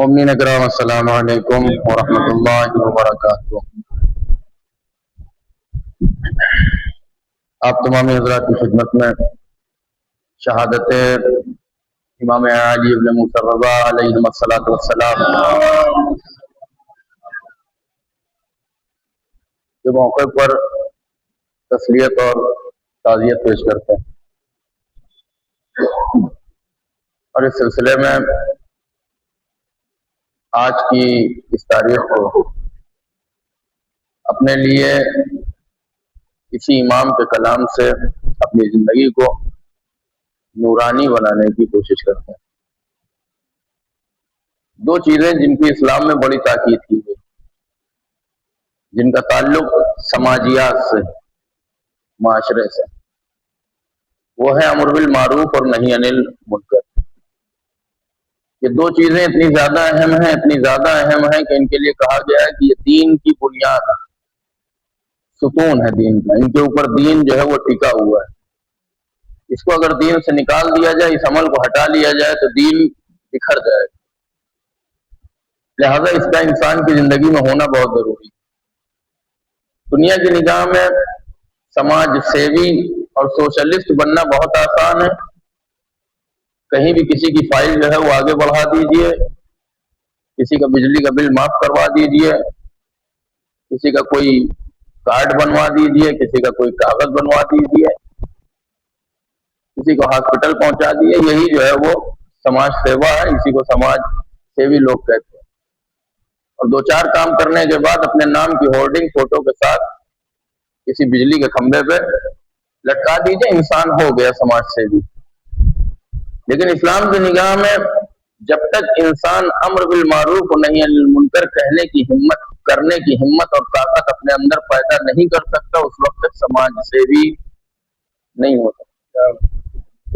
مومنین کرام السلام علیکم ورحمۃ اللہ وبرکاتہ۔ آپ تمام حضرات کی خدمت میں شہادت امام علی ابن موسیٰ الرضا علیہ الصلوۃ والسلام کے موقع پر تسلیت اور تعزیت پیش کرتے ہیں، اور اس سلسلے میں آج کی اس تاریخ کو اپنے لیے کسی امام کے کلام سے اپنی زندگی کو نورانی بنانے کی کوشش کرتے ہیں۔ دو چیزیں جن کی اسلام میں بڑی تاکید کی گئی، جن کا تعلق سماجیات سے، معاشرے سے، وہ ہے امر بالمعروف اور نہی عن المنکر۔ یہ دو چیزیں اتنی زیادہ اہم ہیں کہ ان کے لیے کہا گیا ہے کہ یہ دین کی بنیاد ہے، ستون ہے دین کا، ان کے اوپر دین جو ہے وہ ٹکا ہوا ہے۔ اس کو اگر دین سے نکال دیا جائے، اس عمل کو ہٹا لیا جائے تو دین بکھر جائے گا، لہذا اس کا انسان کی زندگی میں ہونا بہت ضروری ہے۔ دنیا کی نگاہ میں سماج سیوی اور سوشلسٹ بننا بہت آسان ہے، کہیں بھی کسی کی فائل جو ہے وہ آگے بڑھا دیجئے، کسی کا بجلی کا بل معاف کروا دیجئے، کسی کا کوئی کارڈ بنوا دیجئے، کسی کا کوئی کاغذ بنوا دیجئے، کسی کو ہاسپٹل پہنچا دیے، یہی جو ہے وہ سماج سیوا ہے، اسی کو سماج سیوی لوگ کہتے ہیں۔ اور دو چار کام کرنے کے بعد اپنے نام کی ہورڈنگ فوٹو کے ساتھ کسی بجلی کے کھمبے پہ لٹکا دیجئے، انسان ہو گیا سماج سیوی۔ لیکن اسلام کی نگاہ میں جب تک انسان امر بالمعروف و نہی عن المنکر کہنے کی ہمت، کرنے کی ہمت اور طاقت اپنے اندر پیدا نہیں کر سکتا، اس وقت تک سماج سیوی نہیں ہو سکتا۔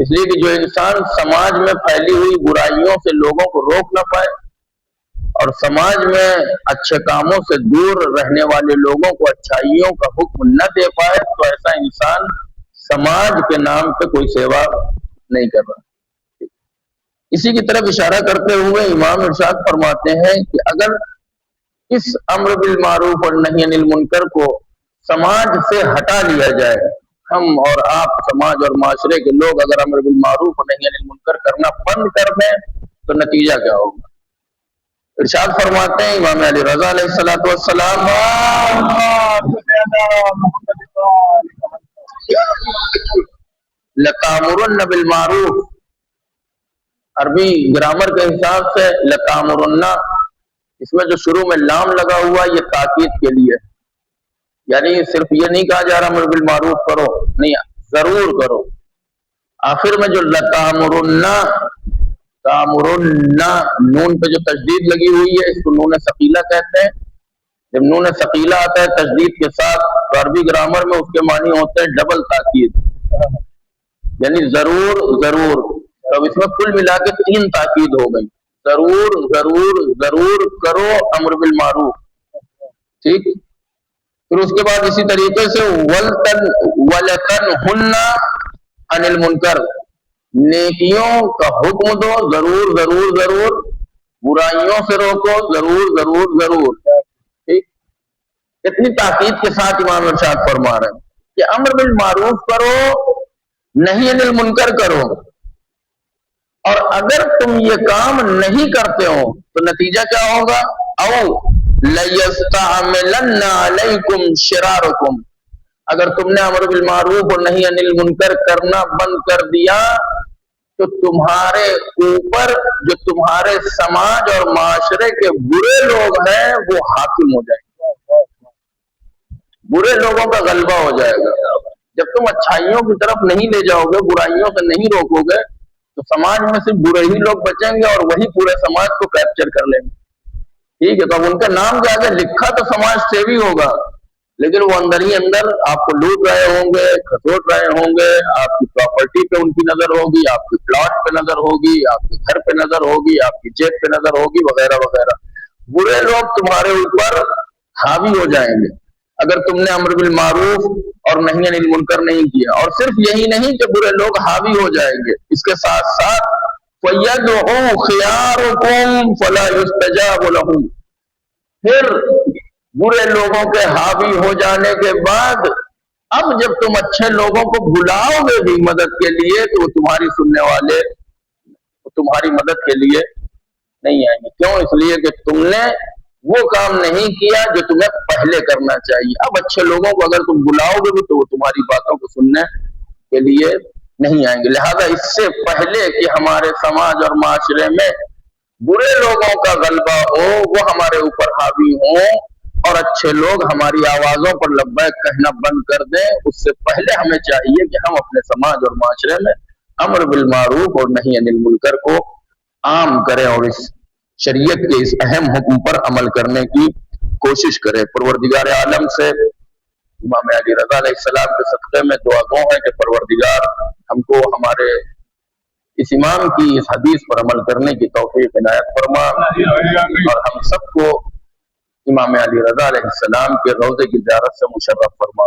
اس لیے کہ جو انسان سماج میں پھیلی ہوئی برائیوں سے لوگوں کو روک نہ پائے اور سماج میں اچھے کاموں سے دور رہنے والے لوگوں کو اچھائیوں کا حکم نہ دے پائے، تو ایسا انسان سماج کے نام پہ کوئی سیوا نہیں کر رہا۔ اسی کی طرف اشارہ کرتے ہوئے امام ارشاد فرماتے ہیں کہ اگر اس امر بالمعروف اور نہی عن المنکر کو سماج سے ہٹا لیا جائے، ہم اور آپ سماج اور معاشرے کے لوگ اگر امر بالمعروف اور نہی عن المنکر کرنا بند کر دیں تو نتیجہ کیا ہوگا؟ ارشاد فرماتے ہیں امام علی رضا علیہ الصلوۃ والسلام، لَتَأْمُرُنَّ بِالْمَعْرُوفِ، عربی گرامر کے حساب سے لَتَأْمُرُنَّ، اس میں جو شروع میں لام لگا ہوا یہ تاکید کے لیے، یعنی صرف یہ نہیں کہا جا رہا امر بالمعروف کرو، نہیں، ضرور کرو۔ آخر میں جو لَتَأْمُرُنَّ، تَأْمُرُنَّ، نون پہ جو تشدید لگی ہوئی ہے اس کو نون ثقیلہ کہتے ہیں۔ جب نون ثقیلہ آتا ہے تشدید کے ساتھ تو عربی گرامر میں اس کے معنی ہوتے ہیں ڈبل تاکید، یعنی ضرور ضرور۔ تو اس میں کل ملا کے 3 تاکید ہو گئی، ضرور ضرور ضرور کرو امر بالمعروف، ٹھیک۔ پھر اس کے بعد اسی طریقے سے وَلَتَنْهُنَّ عَنِ الْمُنْكَرِ، نیکیوں کا حکم دو، ضرور ضرور ضرور، برائیوں سے روکو، ضرور ضرور ضرور، ٹھیک۔ اتنی تاکید کے ساتھ امام ارشاد فرما رہے ہیں کہ امر بالمعروف کرو، نہی عن المنکر کرو، اور اگر تم یہ کام نہیں کرتے ہو تو نتیجہ کیا ہوگا؟ او لَيَسْتَعْمِلَنَّ عَلَيْكُمْ شِرَارُكُمْ، اگر تم نے امر بالمعروف اور نہی عن المنکر کرنا بند کر دیا تو تمہارے اوپر جو تمہارے سماج اور معاشرے کے برے لوگ ہیں وہ حاکم ہو جائیں گے، برے لوگوں کا غلبہ ہو جائے گا۔ جب تم اچھائیوں کی طرف نہیں لے جاؤ گے، برائیوں سے نہیں روکو گے تو سماج میں صرف برے ہی لوگ بچیں گے اور وہی پورے سماج کو کیپچر کر لیں گے، ٹھیک ہے۔ تو اب ان کا نام جو آگے لکھا تو سماج سیوی ہوگا، لیکن وہ اندر ہی اندر آپ کو لوٹ رہے ہوں گے، کھسوٹ رہے ہوں گے، آپ کی پراپرٹی پہ ان کی نظر ہوگی، آپ کے پلاٹ پہ نظر ہوگی، آپ کے گھر پہ نظر ہوگی، آپ کی جیب پہ نظر ہوگی، وغیرہ وغیرہ۔ برے لوگ تمہارے اوپر حاوی ہو جائیں گے اگر تم نے امر بالمعروف اور نہی عن المنکر نہیں کیا۔ اور صرف یہی نہیں کہ برے لوگ حاوی ہو جائیں گے، اس کے ساتھ ساتھ فَيَدْعُوا خِيَارُكُمْ فَلَا يُسْتَجَابُ لَهُمْ، پھر برے لوگوں کے حاوی ہو جانے کے بعد اب جب تم اچھے لوگوں کو بلاؤ گے بھی مدد کے لیے تو وہ تمہاری سننے والے تمہاری مدد کے لیے نہیں آئیں گے. کیوں؟ اس لیے کہ تم نے وہ کام نہیں کیا جو تمہیں پہلے کرنا چاہیے. اب اچھے لوگوں کو اگر تم بلاؤ گے بھی تو وہ تمہاری باتوں کو سننے کے لیے نہیں آئیں گے. لہذا اس سے پہلے کہ ہمارے سماج اور معاشرے میں برے لوگوں کا غلبہ ہو، وہ ہمارے اوپر حاوی ہوں اور اچھے لوگ ہماری آوازوں پر لبیک کہنا بند کر دیں، اس سے پہلے ہمیں چاہیے کہ ہم اپنے سماج اور معاشرے میں امر بالمعروف اور نہی عن المنکر کو عام کریں اور اس شریعت کے اس اہم حکم پر عمل کرنے کی کوشش کریں. پروردگار عالم سے امام علی رضا علیہ السلام کے صدقے میں دعا گو ہے کہ پروردگار ہم کو ہمارے اس امام کی اس حدیث پر عمل کرنے کی توفیق عنایت فرما اور ہم سب کو امام علی رضا علیہ السلام کے روضے کی زیارت سے مشرف فرما.